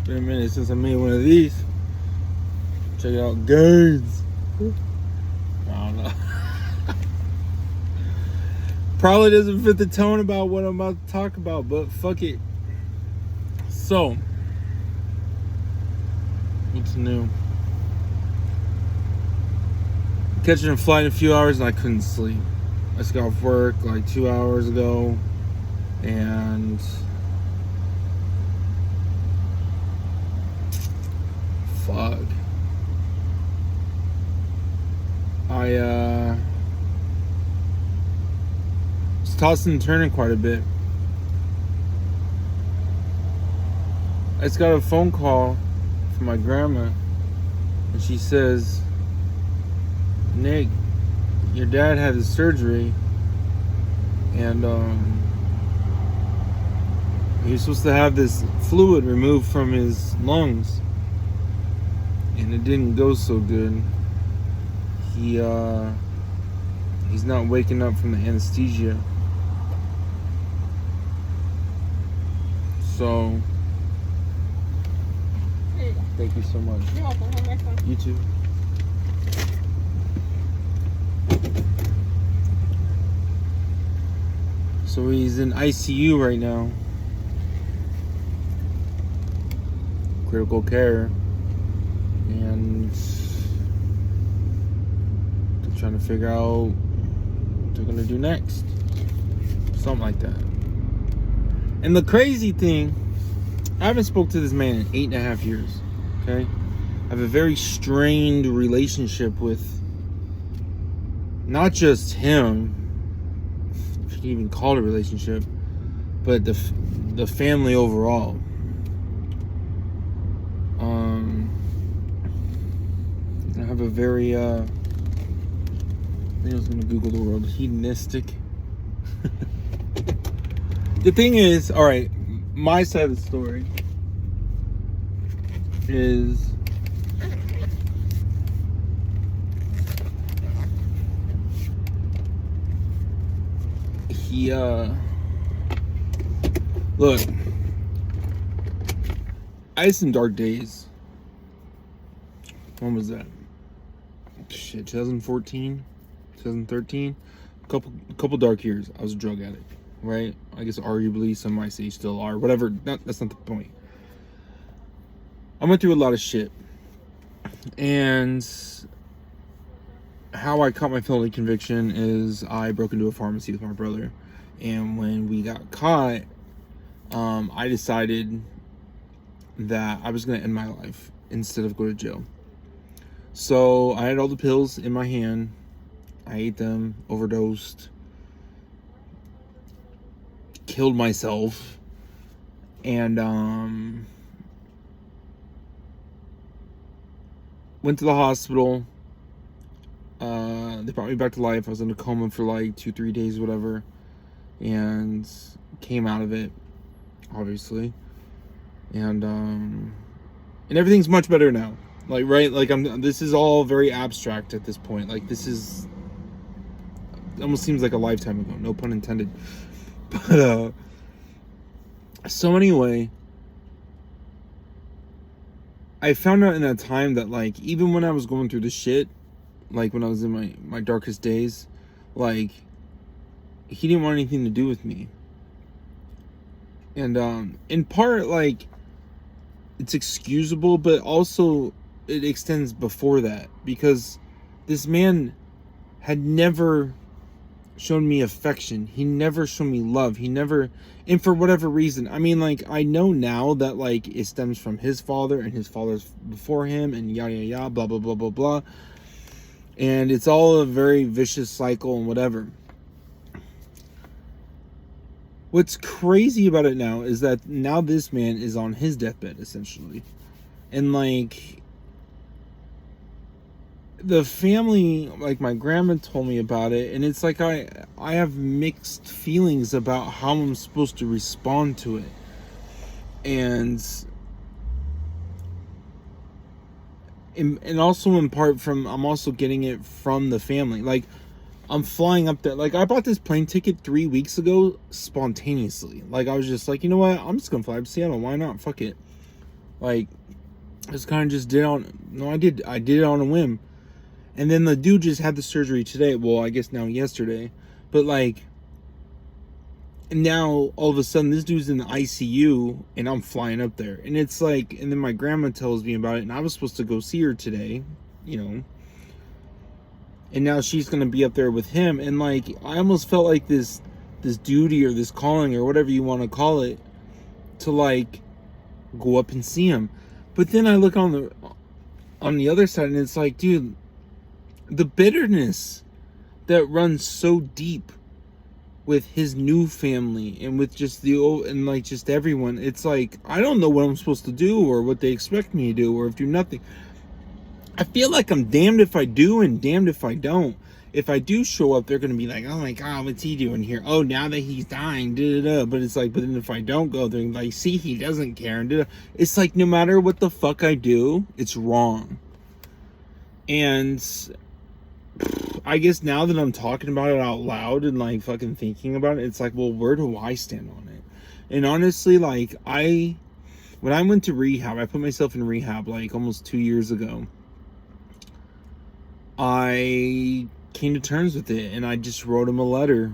Been a minute since I made one of these. Check it out, guys. I don't know. Probably doesn't fit the tone about what I'm about to talk about, but fuck it. So, what's new? Catching a flight in a few hours and I couldn't sleep. I just got off work like 2 hours ago, and fuck. I was tossing and turning quite a bit. I just got a phone call from my grandma, and she says, Nick, your dad had his surgery, and he was supposed to have this fluid removed from his lungs, and it didn't go so good. He's not waking up from the anesthesia. So, thank you so much. You're welcome. Have a nice one. You too. So he's in ICU right now. Critical care. And they're trying to figure out what they're going to do next. Something like that. And the crazy thing, I haven't spoke to this man in 8.5 years. Okay? I have a very strained relationship with not just him, if you can even call it a relationship, but the family overall. I have a very I think I was gonna Google the word hedonistic. The thing is, all right, my side of the story is he look, I had some dark days. When was that? Shit, 2014, 2013. A couple dark years. I was a drug addict, right? I guess arguably some might say still are. Whatever. That's not the point. I went through a lot of shit, and how I caught my felony conviction is I broke into a pharmacy with my brother, and when we got caught, I decided that I was going to end my life instead of go to jail. So I had all the pills in my hand. I ate them, overdosed, killed myself, and went to the hospital. They brought me back to life. I was in a coma for like 2-3 days, whatever, and came out of it, obviously, and everything's much better now. Like, right? Like, this is all very abstract at this point. Like, this is almost seems like a lifetime ago. No pun intended. But, so anyway, I found out in that time that, like, even when I was going through the shit, like, when I was in my darkest days, like, he didn't want anything to do with me. And, in part, like, it's excusable, but also it extends before that, because this man had never shown me affection. He never showed me love. He never, and for whatever reason, I mean, like, I know now that, like, it stems from his father and his father's before him and yada yada yada, blah blah blah blah blah, and it's all a very vicious cycle and whatever. What's crazy about it now is that now this man is on his deathbed, essentially. And, like, the family, like, my grandma told me about it, and it's like I have mixed feelings about how I'm supposed to respond to it. And also in part from, I'm also getting it from the family. Like, I'm flying up there. Like, I bought this plane ticket 3 weeks ago spontaneously. Like, I was just like, you know what? I'm just gonna fly up to Seattle. Why not? Fuck it. Like, just kind of just did on. No, I did it on a whim. And then the dude just had the surgery today. Well, I guess now yesterday. But like, now all of a sudden this dude's in the ICU and I'm flying up there. And it's like, and then my grandma tells me about it, and I was supposed to go see her today, you know. And now she's gonna be up there with him. And like, I almost felt like this duty or this calling or whatever you want to call it, to like go up and see him. But then I look on the other side, and it's like, dude, the bitterness that runs so deep with his new family and with just the old, and like just everyone, it's like, I don't know what I'm supposed to do or what they expect me to do or do nothing. I feel like I'm damned if I do and damned if I don't. If I do show up, they're going to be like, oh my God, what's he doing here? Oh, now that he's dying, da-da-da. But it's like, but then if I don't go, they're like, see, he doesn't care. And da-da. It's like, no matter what the fuck I do, it's wrong. And I guess now that I'm talking about it out loud and like fucking thinking about it, it's like, well, where do I stand on it? And honestly, like, when I went to rehab, I put myself in rehab like almost 2 years ago. I came to terms with it, and I just wrote him a letter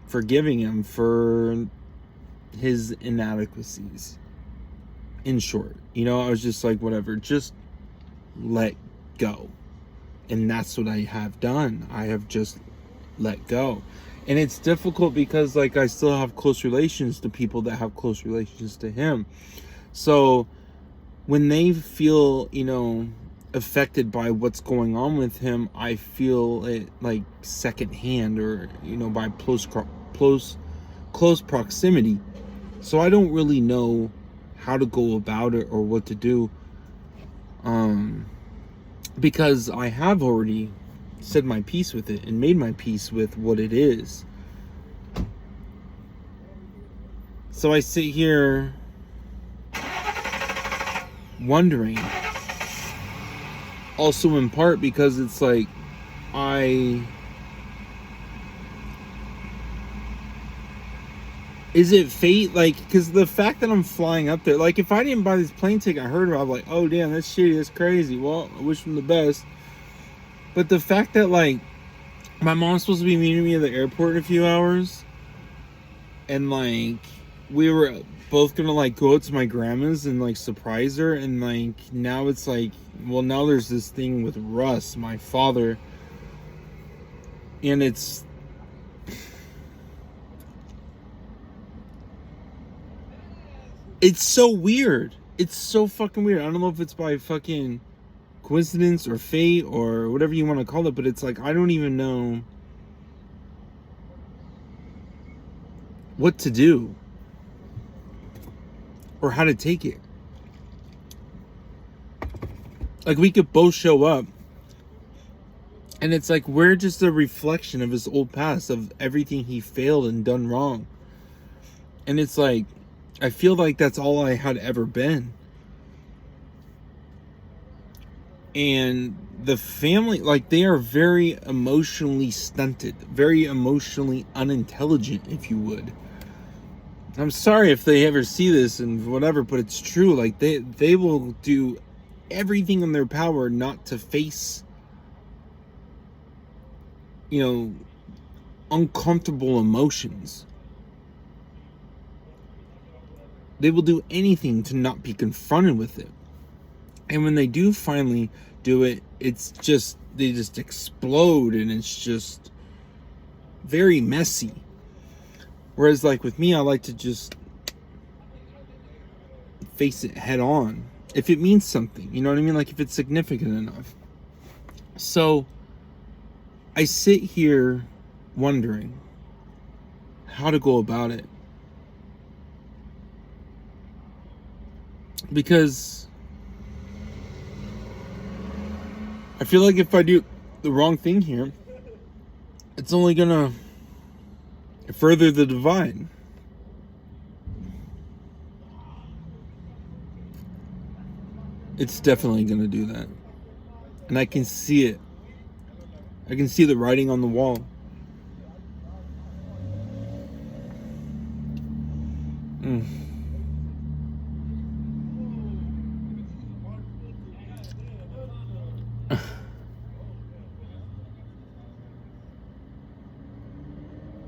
forgiving him for his inadequacies. In short, you know, I was just like, whatever, just let go. And that's what I have done. I have just let go. And it's difficult because like I still have close relations to people that have close relations to him. So when they feel, you know, affected by what's going on with him, I feel it like secondhand, or, you know, by close proximity. So I don't really know how to go about it or what to do. Because I have already said my piece with it and made my peace with what it is. So I sit here wondering, also in part because it's like, is it fate? Like, because the fact that I'm flying up there, like, if I didn't buy this plane ticket, I heard it, I'm like, oh damn, that's shitty, that's crazy. Well, I wish him the best. But the fact that, like, my mom's supposed to be meeting me at the airport in a few hours, and like, we were both gonna like go out to my grandma's and like surprise her, and like, now it's like, well, now there's this thing with Russ, my father, and it's so weird. It's so fucking weird. I don't know if it's by fucking coincidence or fate or whatever you want to call it, but it's like, I don't even know what to do or how to take it. Like, we could both show up, and it's like, we're just a reflection of his old past, of everything he failed and done wrong. And it's like, I feel like that's all I had ever been. And the family, like, they are very emotionally stunted, very emotionally unintelligent, if you would. I'm sorry if they ever see this and whatever, but it's true. Like, they will do everything in their power not to face, you know, uncomfortable emotions. They will do anything to not be confronted with it. And when they do finally do it, it's just, they just explode, and it's just very messy. Whereas like with me, I like to just face it head on. If it means something, you know what I mean? Like, if it's significant enough. So I sit here wondering how to go about it. Because I feel like if I do the wrong thing here, it's only gonna further the divide. It's definitely gonna do that. And I can see it. I can see the writing on the wall.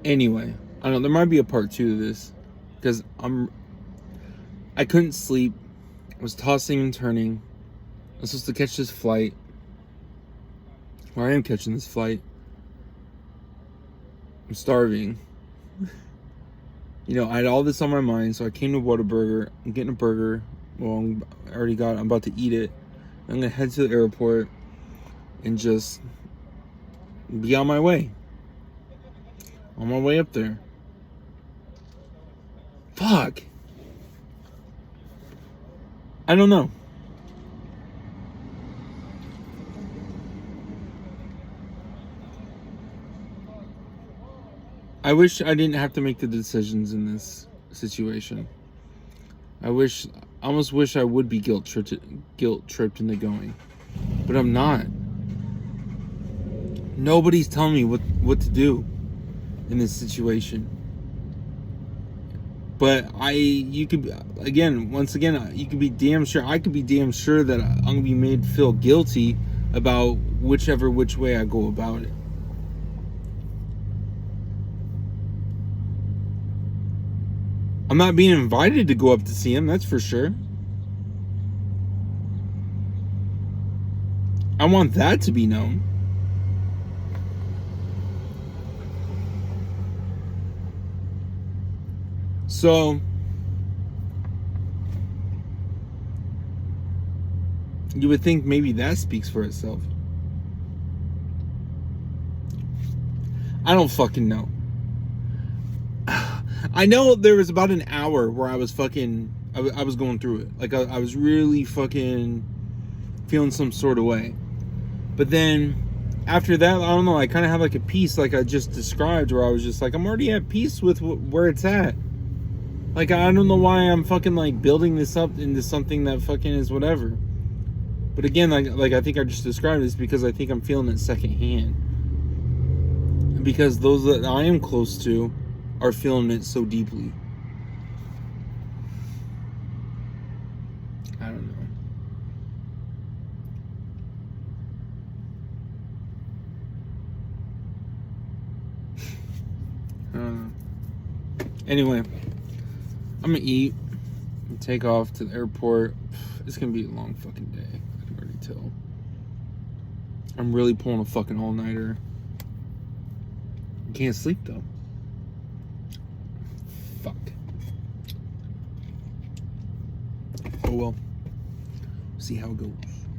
Anyway, I don't know, there might be a part 2 to this, because I couldn't sleep. I was tossing and turning. I was supposed to catch this flight. Or I am catching this flight. I'm starving. You know, I had all this on my mind, so I came to Whataburger. I'm getting a burger. Well, I'm about to eat it. I'm gonna head to the airport and just be on my way. On my way up there. Fuck. I don't know. I wish I didn't have to make the decisions in this situation. I almost wish I would be guilt tripped into going. But I'm not. Nobody's telling me what to do in this situation. But you could be damn sure, I could be damn sure that I'm going to be made feel guilty about which way I go about it. I'm not being invited to go up to see him, that's for sure. I want that to be known. So, you would think maybe that speaks for itself. I don't fucking know. I know there was about an hour where I was going through it. Like, I was really fucking feeling some sort of way. But then, after that, I don't know, I kind of had like a peace, like I just described, where I was just like, I'm already at peace with where it's at. Like, I don't know why I'm fucking, like, building this up into something that fucking is whatever. But again, like I think I just described this because I think I'm feeling it secondhand. And because those that I am close to are feeling it so deeply. I don't know. Anyway, I'm gonna eat and take off to the airport. It's gonna be a long fucking day. I can already tell. I'm really pulling a fucking all-nighter. I can't sleep though. Fuck. Oh well. See how it goes.